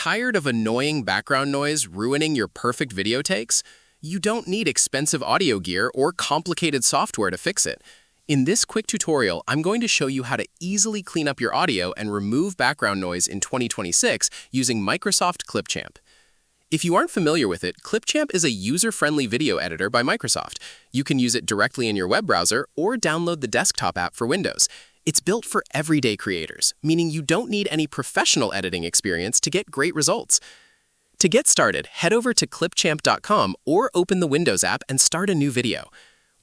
Tired of annoying background noise ruining your perfect video takes? You don't need expensive audio gear or complicated software to fix it. In this quick tutorial, I'm going to show you how to easily clean up your audio and remove background noise in 2026 using Microsoft Clipchamp. If you aren't familiar with it, Clipchamp is a user-friendly video editor by Microsoft. You can use it directly in your web browser or download the desktop app for Windows. It's built for everyday creators, meaning you don't need any professional editing experience to get great results. To get started, head over to clipchamp.com or open the Windows app and start a new video.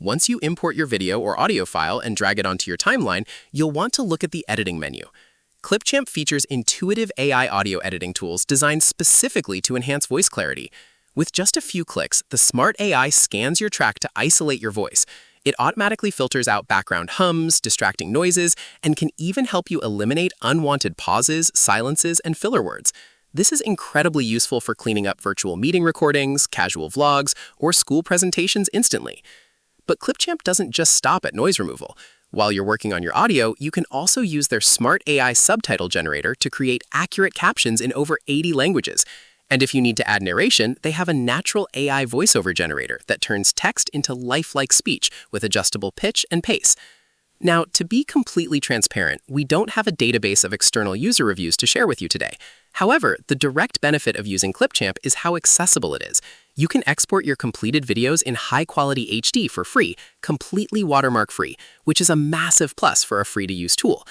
Once you import your video or audio file and drag it onto your timeline, you'll want to look at the editing menu. Clipchamp features intuitive AI audio editing tools designed specifically to enhance voice clarity. With just a few clicks, the smart AI scans your track to isolate your voice. It automatically filters out background hums, distracting noises, and can even help you eliminate unwanted pauses, silences, and filler words. This is incredibly useful for cleaning up virtual meeting recordings, casual vlogs, or school presentations instantly. But Clipchamp doesn't just stop at noise removal. While you're working on your audio, you can also use their smart AI subtitle generator to create accurate captions in over 80 languages. And if you need to add narration, they have a natural AI voiceover generator that turns text into lifelike speech with adjustable pitch and pace. Now, to be completely transparent, we don't have a database of external user reviews to share with you today. However, the direct benefit of using Clipchamp is how accessible it is. You can export your completed videos in high-quality HD for free, completely watermark-free, which is a massive plus for a free-to-use tool.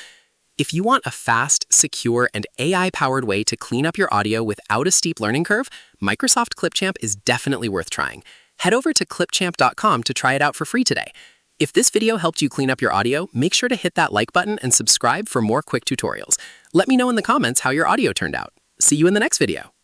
If you want a fast, secure, and AI-powered way to clean up your audio without a steep learning curve, Microsoft Clipchamp is definitely worth trying. Head over to clipchamp.com to try it out for free today. If this video helped you clean up your audio, make sure to hit that like button and subscribe for more quick tutorials. Let me know in the comments how your audio turned out. See you in the next video.